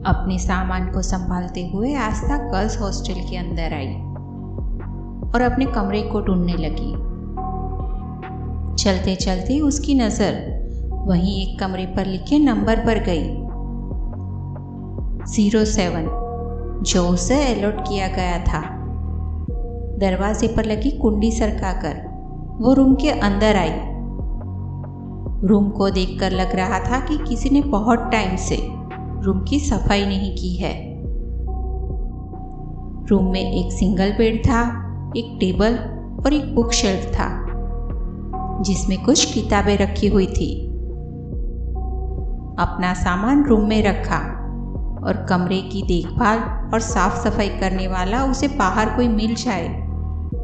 अपने सामान को संभालते हुए आस्था गर्ल्स हॉस्टल के अंदर आई और अपने कमरे को ढूंढने लगी। चलते चलते उसकी नज़र वहीं एक कमरे पर लिखे नंबर पर गई, 07, जो उसे अलॉट किया गया था। दरवाजे पर लगी कुंडी सरकाकर वो रूम के अंदर आई। रूम को देखकर लग रहा था कि किसी ने बहुत टाइम से रूम की सफाई नहीं की है। रूम में एक सिंगल बेड था, एक टेबल और एक बुक शेल्फ था जिसमें कुछ किताबें रखी हुई थी। अपना सामान रूम में रखा और कमरे की देखभाल और साफ सफाई करने वाला उसे बाहर कोई मिल जाए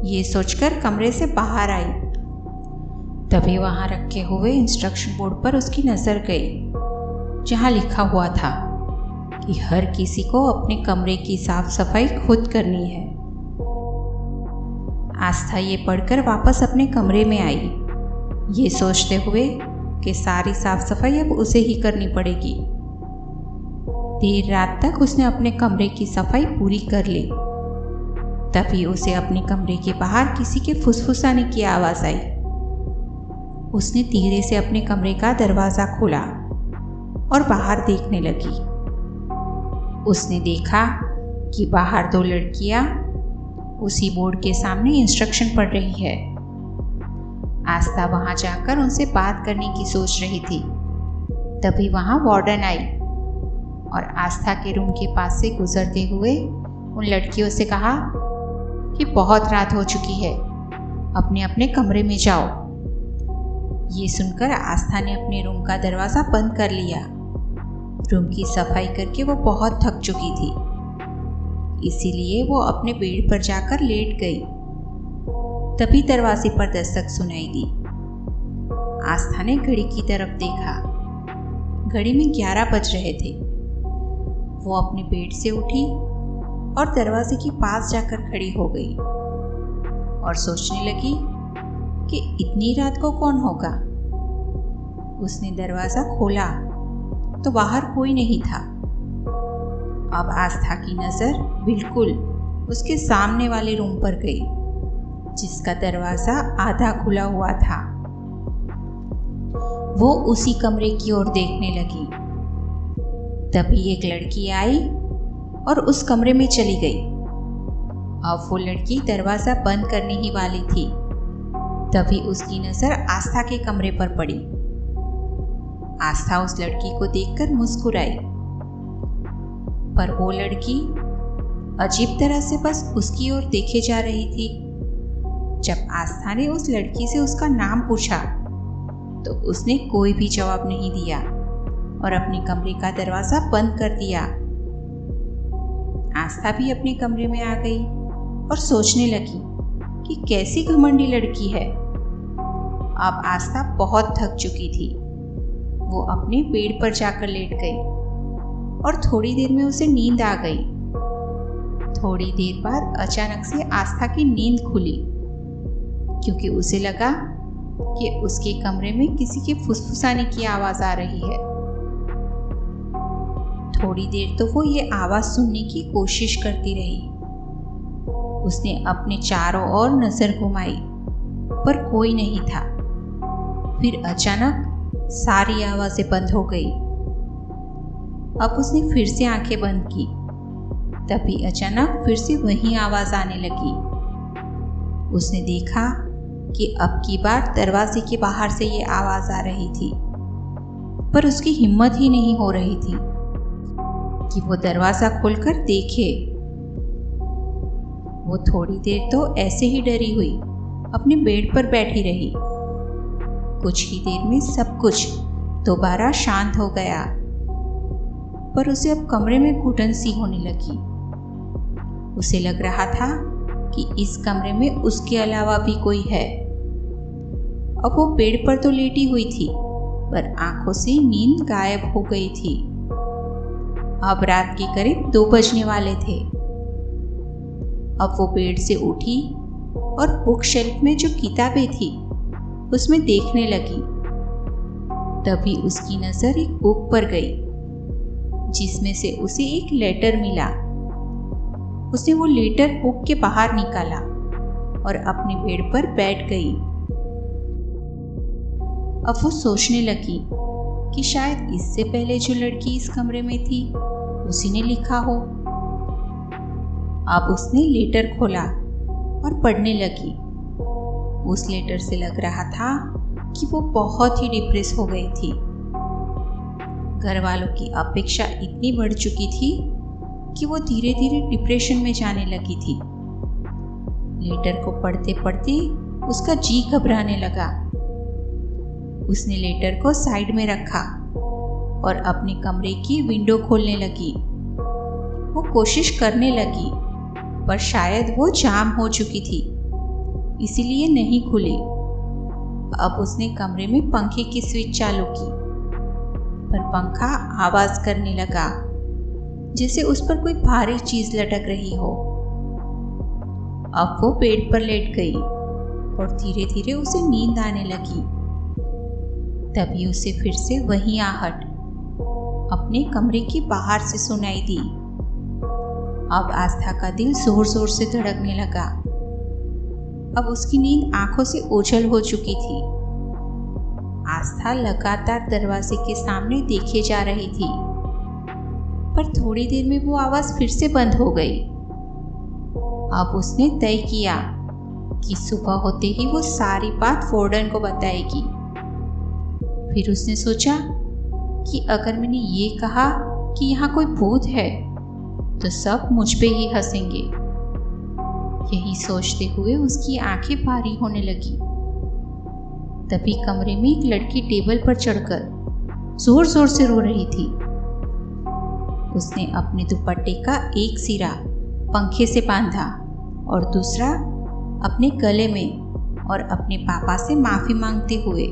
ये सोचकर कमरे से बाहर आई। तभी वहां रखे हुए इंस्ट्रक्शन बोर्ड पर उसकी नजर गई जहां लिखा हुआ था कि हर किसी को अपने कमरे की साफ सफाई खुद करनी है। आस्था ये पढ़कर वापस अपने कमरे में आई, ये सोचते हुए कि सारी साफ सफाई अब उसे ही करनी पड़ेगी। देर रात तक उसने अपने कमरे की सफाई पूरी कर ली। तभी उसे अपने कमरे के बाहर किसी के फुसफुसाने की आवाज आई। उसने धीरे से अपने कमरे का दरवाजा खोला और बाहर देखने लगी। उसने देखा कि बाहर 2 लड़कियां उसी बोर्ड के सामने इंस्ट्रक्शन पढ़ रही है। आस्था वहां जाकर उनसे बात करने की सोच रही थी। तभी वहां वार्डन आई और आस्था के रूम के पास से गुजरते हुए उन लड़कियों से कहा कि बहुत रात हो चुकी है, अपने अपने कमरे में जाओ। ये सुनकर आस्था ने अपने रूम का दरवाज़ा बंद कर लिया। रूम की सफाई करके वो बहुत थक चुकी थी, इसीलिए वो अपने बेड पर जाकर लेट गई। तभी दरवाजे पर दस्तक सुनाई दी। आस्था ने घड़ी की तरफ देखा। घड़ी में 11 बज रहे थे। वो अपने बेड से उठी और दरवाजे के पास जाकर खड़ी हो गई और सोचने लगी कि इतनी रात को कौन होगा। उसने दरवाजा खोला तो बाहर कोई नहीं था। अब आस्था की नजर बिल्कुल उसके सामने वाले रूम पर गई जिसका दरवाजा आधा खुला हुआ था। वो उसी कमरे की ओर देखने लगी। तभी एक लड़की आई और उस कमरे में चली गई। अब वो लड़की दरवाजा बंद करने ही वाली थी। तभी उसकी नजर आस्था के कमरे पर पड़ी। आस्था उस लड़की को देखकर मुस्कुराई, पर वो लड़की अजीब तरह से बस उसकी ओर देखे जा रही थी। जब आस्था ने उस लड़की से उसका नाम पूछा तो उसने कोई भी जवाब नहीं दिया और अपने कमरे का दरवाजा बंद कर दिया। आस्था भी अपने कमरे में आ गई और सोचने लगी कि कैसी घमंडी लड़की है। अब आस्था बहुत थक चुकी थी। वो अपने बेड पर जाकर लेट गई और थोड़ी देर में उसे नींद आ गई। थोड़ी देर बाद अचानक से आस्था की नींद खुली क्योंकि उसे लगा कि उसके कमरे में किसी के फुसफुसाने की आवाज आ रही है। थोड़ी देर तो वो ये आवाज सुनने की कोशिश करती रही। उसने अपने चारों ओर नजर घुमाई पर कोई नहीं था। फिर अचानक सारी आवाजें बंद हो गई। अब उसने फिर से आंखें बंद की। तभी अचानक फिर से वही आवाज आने लगी। उसने देखा कि अब की बार दरवाजे के बाहर से ये आवाज आ रही थी, पर उसकी हिम्मत ही नहीं हो रही थी कि वो दरवाजा खोलकर देखे। वो थोड़ी देर तो ऐसे ही डरी हुई अपने बेड पर बैठी रही। कुछ ही देर में सब कुछ दोबारा शांत हो गया, पर उसे अब कमरे में घुटन सी होने लगी। उसे लग रहा था कि इस कमरे में उसके अलावा भी कोई है। अब वो बेड पर तो लेटी हुई थी, पर आंखों से नींद गायब हो गई थी। अब रात के करीब 2 बजने वाले थे। अब वो बेड से उठी और बुक शेल्फ में जो किताबें थी उसमें देखने लगी। तभी उसकी नजर एक बुक पर गई जिसमें से उसे एक लेटर मिला। उसने वो लेटर हुक के बाहर निकाला और अपने बेड पर बैठ गई। अब वो सोचने लगी कि शायद इससे पहले जो लड़की इस कमरे में थी उसी ने लिखा हो। अब उसने लेटर खोला और पढ़ने लगी। उस लेटर से लग रहा था कि वो बहुत ही डिप्रेस हो गई थी। घर वालों की अपेक्षा इतनी बढ़ चुकी थी कि वो धीरे धीरे डिप्रेशन में जाने लगी थी। लेटर को पढ़ते पढ़ते उसका जी घबराने लगा। उसने लेटर को साइड में रखा और अपने कमरे की विंडो खोलने लगी। वो कोशिश करने लगी पर शायद वो जाम हो चुकी थी, इसीलिए नहीं खुली। अब उसने कमरे में पंखे की स्विच चालू की, पर पंखा आवाज करने लगा जैसे उस पर कोई भारी चीज लटक रही हो। अब वो बेड पर लेट गई और धीरे धीरे उसे नींद आने लगी। तभी उसे फिर से वही आहट अपने कमरे के बाहर से सुनाई दी। अब आस्था का दिल जोर जोर से धड़कने लगा। अब उसकी नींद आंखों से ओझल हो चुकी थी। आस्था लगातार दरवाजे के सामने देखे जा रही थी, पर थोड़ी देर में वो आवाज फिर से बंद हो गई। अब उसने तय किया कि सुबह होते ही वो सारी बात वार्डन को बताएगी। फिर उसने सोचा कि अगर मैंने ये कहा कि यहाँ कोई भूत है तो सब मुझ पे ही हंसेंगे। यही सोचते हुए उसकी आंखें भारी होने लगी। तभी कमरे में एक लड़की टेबल पर चढ़कर जोर जोर से रो रही थी। उसने अपने दुपट्टे का एक सिरा पंखे से बांधा और दूसरा अपने गले में और अपने पापा से माफी मांगते हुए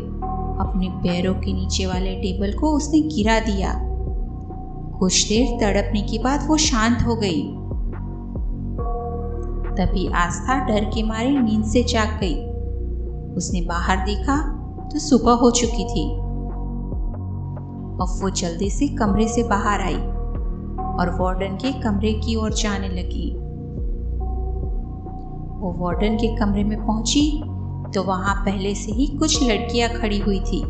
अपने पैरों के नीचे वाले टेबल को उसने गिरा दिया। कुछ देर तड़पने के बाद वो शांत हो गई। तभी आस्था डर के मारे नींद से जाग गई। उसने बाहर देखा तो सुबह हो चुकी थी। अब वो जल्दी से कमरे से बाहर आई और वार्डन के कमरे की ओर जाने लगी। वो वार्डन के कमरे में पहुंची तो वहां पहले से ही कुछ लड़कियां खड़ी हुई थी।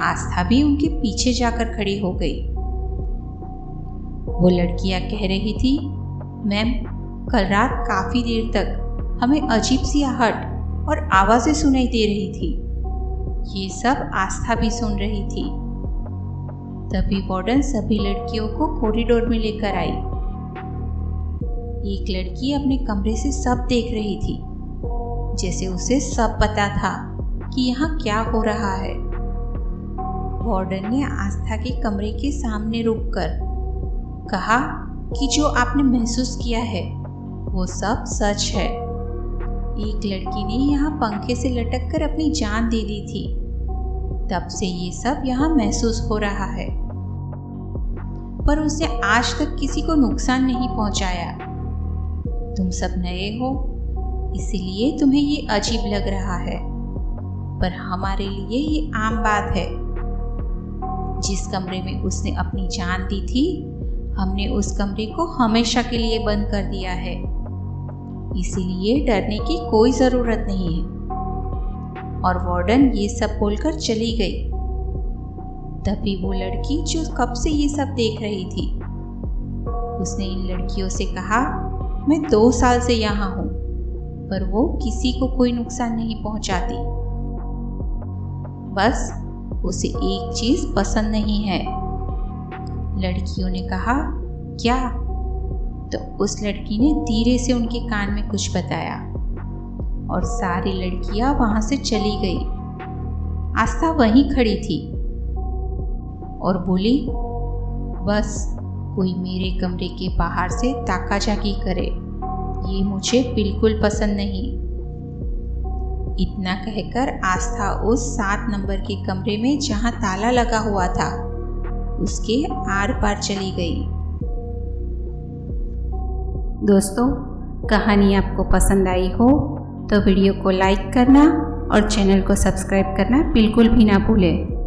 आस्था भी उनके पीछे जाकर खड़ी हो गई। वो लड़कियां कह रही थी, मैम, कल रात काफी देर तक हमें अजीब सी आहट और आवाजें सुनाई दे रही थी। ये सब आस्था भी सुन रही थी। तभी वार्डन सभी लड़कियों को कॉरिडोर में लेकर आई। एक लड़की अपने कमरे से सब देख रही थी, जैसे उसे सब पता था कि यहाँ क्या हो रहा है। वार्डन ने आस्था के कमरे के सामने रुककर कहा कि जो आपने महसूस किया है वो सब सच है। एक लड़की ने यहाँ पंखे से लटक कर अपनी जान दे दी थी, तब से ये सब यहाँ महसूस हो रहा है, पर उसने आज तक किसी को नुकसान नहीं पहुंचाया। तुम सब नए हो, इसीलिए तुम्हें ये अजीब लग रहा है, पर हमारे लिए ये आम बात है। जिस कमरे में उसने अपनी जान दी थी, हमने उस कमरे को हमेशा के लिए बंद कर दिया है, इसीलिए डरने की कोई ज़रूरत नहीं है। और वार्डन ये सब बोलकर चली गई। तभी वो लड़की जो कब से ये सब देख रही थी, उसने इन लड़कियों से कहा, मैं 2 साल से यहाँ हूँ, पर वो किसी को कोई नुकसान नहीं पहुँचाती। बस उसे एक चीज़ पसंद नहीं है। लड़कियों ने कहा, क्या? तो उस लड़की ने धीरे से उनके कान में कुछ बताया और सारी लड़कियां वहां से चली गई। आस्था वहीं खड़ी थी और बोली, बस कोई मेरे कमरे के बाहर से ताकाझाकी करे, ये मुझे बिल्कुल पसंद नहीं। इतना कहकर आस्था उस 7 नंबर के कमरे में जहां ताला लगा हुआ था उसके आर पार चली गई। दोस्तों, कहानी आपको पसंद आई हो तो वीडियो को लाइक करना और चैनल को सब्सक्राइब करना बिल्कुल भी ना भूलें।